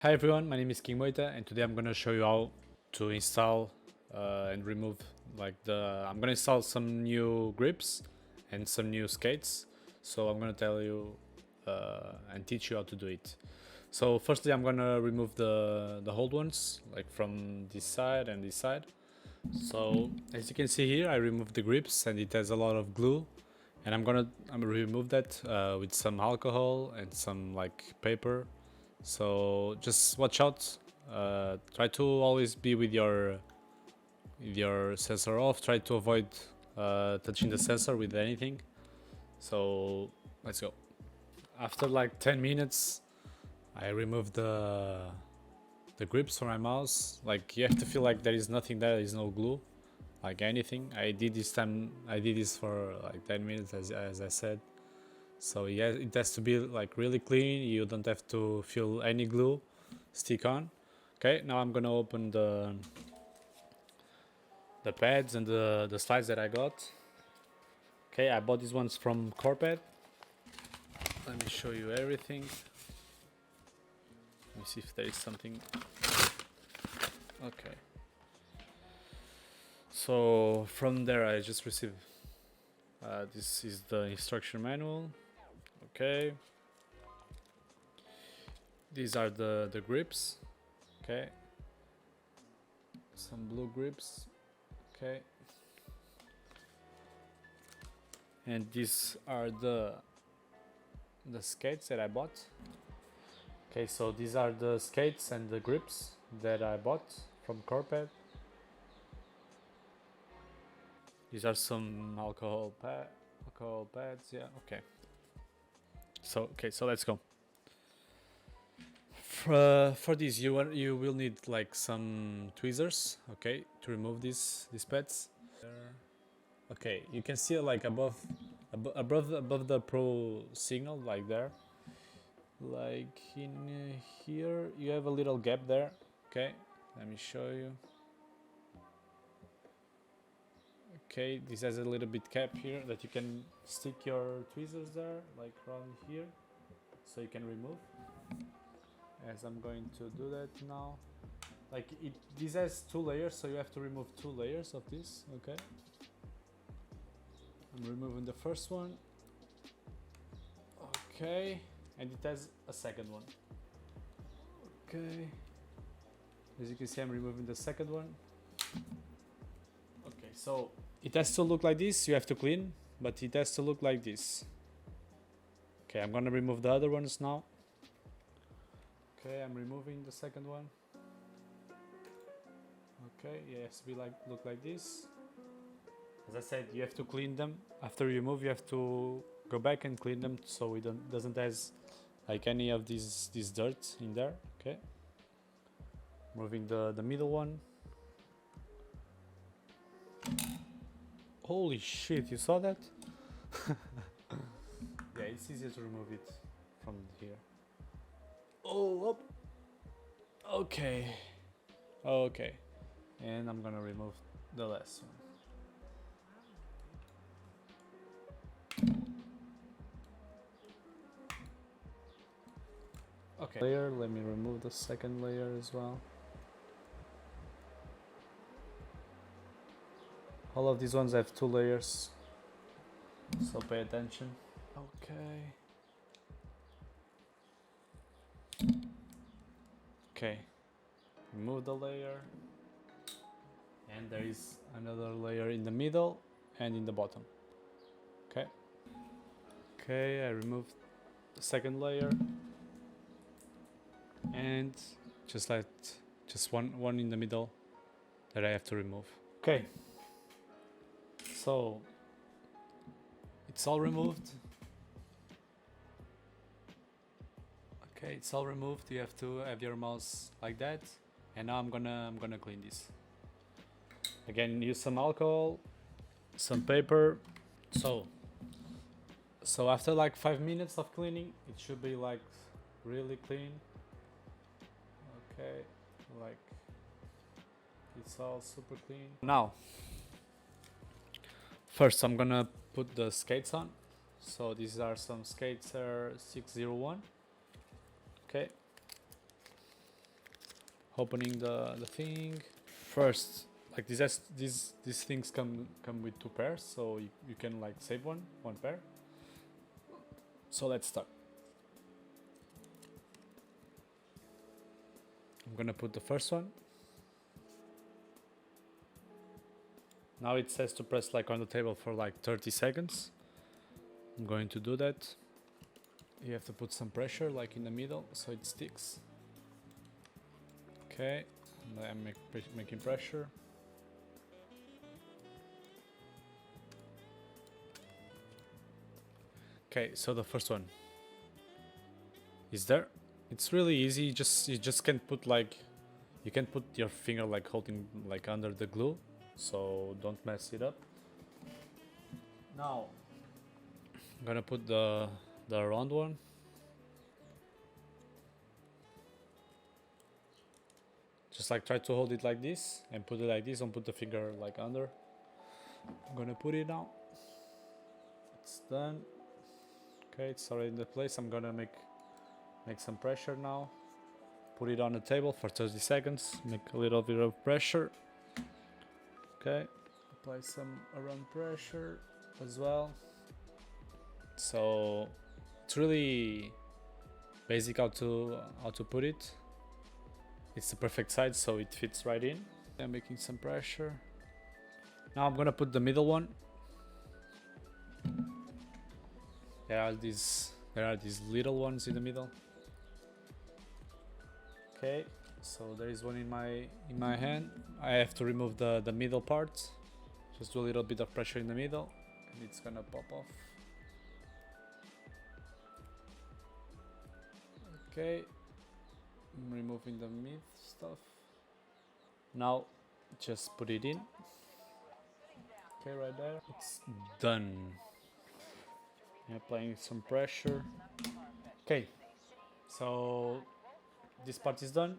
Hi everyone, my name is kingmoita and today I'm gonna show you how to install and remove I'm gonna install some new grips and some new skates. So I'm gonna tell you and teach you how to do it. So firstly I'm gonna remove the old ones, like from this side and this side. So as you can see here, I removed the grips and it has a lot of glue, and I'm gonna remove that with some alcohol and some like paper. So just watch out. Try to always be with your sensor off. Try to avoid touching the sensor with anything. So let's go. After like 10 minutes, I removed the grips from my mouse. Like you have to feel like there is nothing there. There is no glue, like anything. I did this for like 10 minutes, as I said. So yeah, it has to be like really clean. You don't have to feel any glue stick on. Okay, now I'm gonna open the pads and the slides that I got. Okay, I bought these ones from Corepad. Let me show you everything. Let me see if there is something. Okay. So from there I just received this is the instruction manual. Okay. These are the grips. Okay. Some blue grips. Okay. And these are the skates that I bought. Okay, so these are the skates and the grips that I bought from Corepad. These are some alcohol pads. Yeah. Okay. So let's go. For this you will need like some tweezers, okay, to remove these pads. Okay, you can see like above the pro signal, like there, like in here you have a little gap there. Okay, let me show you. Okay, this has a little bit gap here that you can stick your tweezers there, like around here, so you can remove. As I'm going to do that now. Like this has 2 layers, so you have to remove 2 layers of this. Okay, I'm removing the first one. Okay, and it has a second one. Okay, as you can see, I'm removing the second one. Okay, so it has to look like this. You have to clean, but it has to look like this. Okay, I'm gonna remove the other ones now. Okay, I'm removing the second one. Okay, yeah, it has to be look like this. As I said, you have to clean them. After you remove, you have to go back and clean them so it doesn't has like any of this dirt in there. Okay, moving the middle one. Holy shit, you saw that? Yeah, it's easier to remove it from here. Oh, up. Okay. Okay. And I'm gonna remove the last one. Okay. Layer, let me remove the second layer as well. All of these ones have 2 layers, so pay attention. Okay. Okay. Remove the layer. And there is another layer in the middle and in the bottom. Okay. Okay, I removed the second layer. And just one in the middle that I have to remove. Okay. So it's all removed. Okay, it's all removed. You have to have your mouse like that. And now I'm gonna clean this. Again, use some alcohol, some paper. So after like 5 minutes of cleaning, it should be like really clean. Okay, like it's all super clean. Now, first I'm gonna put the skates on. So these are some Skatez Air 601. Okay. opening the thing. First, like these things come with 2 pairs, so you can like save one pair. So let's start. I'm gonna put the first one. Now it says to press like on the table for like 30 seconds. I'm going to do that. You have to put some pressure like in the middle so it sticks. Okay, and I'm making pressure. Okay, so the first one is there. It's really easy. You just can't put like, you can put your finger like holding like under the glue, so don't mess it up. Now I'm gonna put the round one. Just like try to hold it like this and put it like this. Don't put the finger like under. I'm gonna put it now. It's done. Okay, it's already in the place. I'm gonna make some pressure now. Put it on the table for 30 seconds. Make a little bit of pressure. Okay, apply some around pressure as well. So it's really basic how to put it. It's the perfect size, so it fits right in. I'm making some pressure. Now I'm gonna put the middle one. There are these little ones in the middle. Okay, so there is one in my hand. I have to remove the middle part. Just do a little bit of pressure in the middle, and it's gonna pop off. Okay, I'm removing the mid stuff. Now just put it in. Okay, right there. It's done. Applying some pressure. Okay, so this part is done.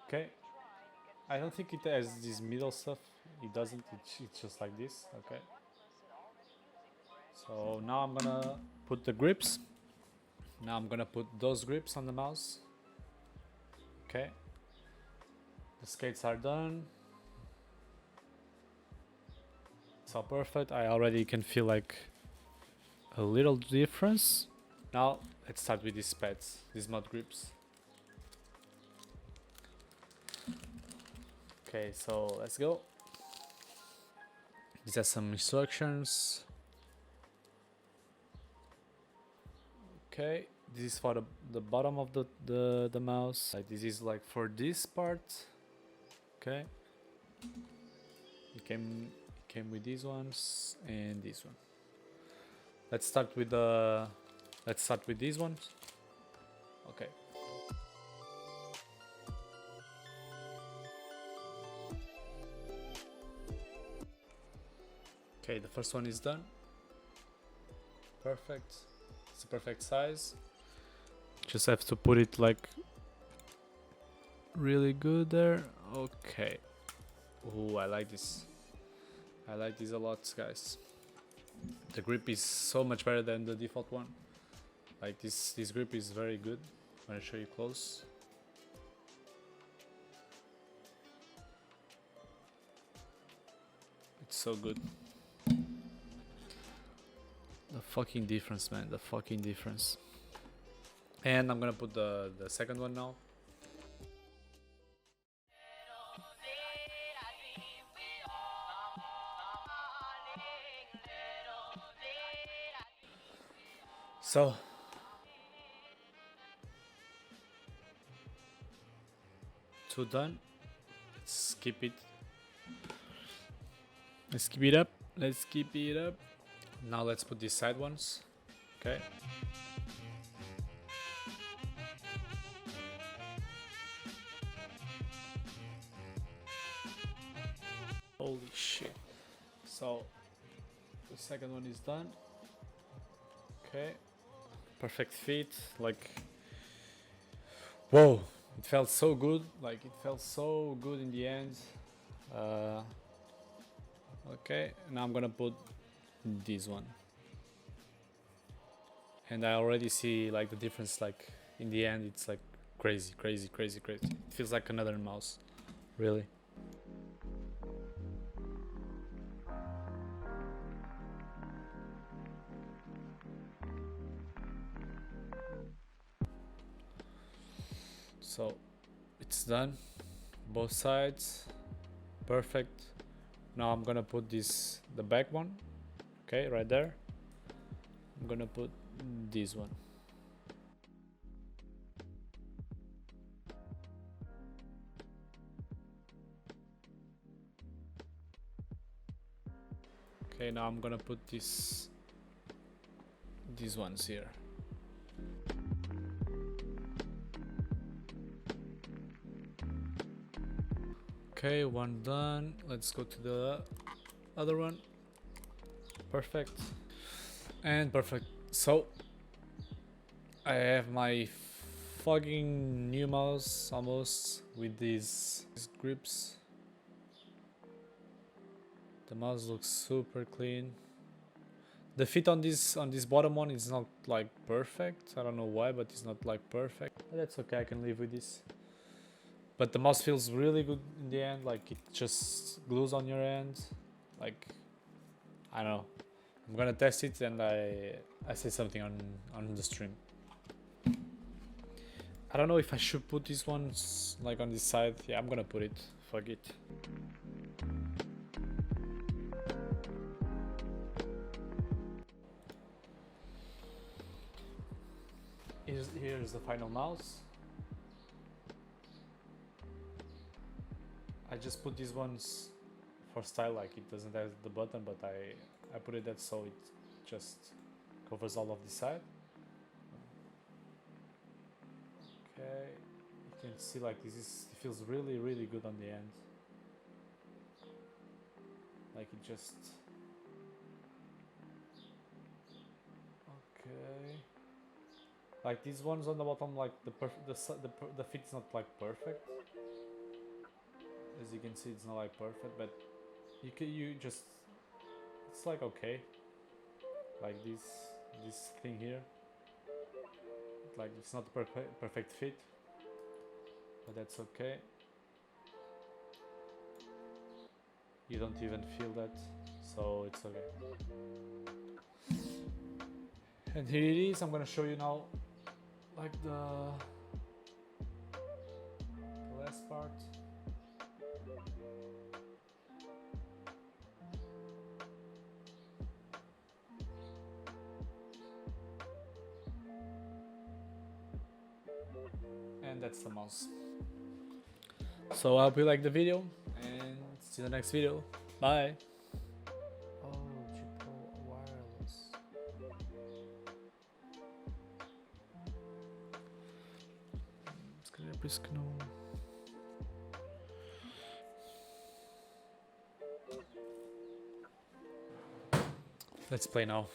Okay, I don't think it has this middle stuff. It doesn't. It's just like this. Okay. So now I'm gonna put the grips. Now I'm gonna put those grips on the mouse. Okay. The skates are done. It's all perfect. I already can feel like a little difference. Now let's start with these pads, these mud grips. Okay, so let's go. These are some instructions. Okay, this is for the bottom of the mouse. Like this is like for this part. Okay. It came with these ones and this one. Let's start with these ones. Okay. Okay, the first one is done. Perfect. It's a perfect size. Just have to put it like really good there. Okay. Ooh, I like this. I like this a lot, guys. The grip is so much better than the default one. Like this grip is very good. I'm gonna show you close. It's so good. The fucking difference, man. The fucking difference. And I'm gonna put the second one now. So two done. Let's keep it. Let's keep it up. Let's keep it up. Now let's put these side ones. Okay. Holy shit. So the second one is done. Okay. Perfect fit. Like, whoa, it felt so good. Like, it felt so good in the end. Okay, now I'm gonna put this one. And I already see like the difference, like in the end it's like crazy, crazy, crazy, crazy. It feels like another mouse, really. So it's done, both sides, perfect. Now I'm gonna put the back one, okay, right there. I'm gonna put this one. Okay, now I'm gonna put these ones here. Okay, one done. Let's go to the other one. Perfect. And perfect. So I have my fucking new mouse almost with these grips. The mouse looks super clean. The fit on this bottom one is not like perfect. I don't know why, but it's not like perfect. But that's okay, I can live with this. But the mouse feels really good in the end, like it just glues on your hand. Like, I don't know. I'm gonna test it and I say something on the stream. I don't know if I should put these ones like on this side. Yeah, I'm gonna put it. Fuck it. Here's the final mouse. I just put these ones for style, like it doesn't have the button, but I put it that so it just covers all of the side. Okay, you can see like it feels really good on the end. Like it just okay. Like these ones on the bottom, like the fit is not like perfect. As you can see, it's not like perfect, but you just it's like okay. Like this thing here, like it's not the perfect fit, but that's okay. You don't even feel that, so it's okay. And here it is. I'm gonna show you now, like the last part. And that's the mouse. So I hope you like the video and see you in the next video. Bye. Oh, triple wireless. Let's play now.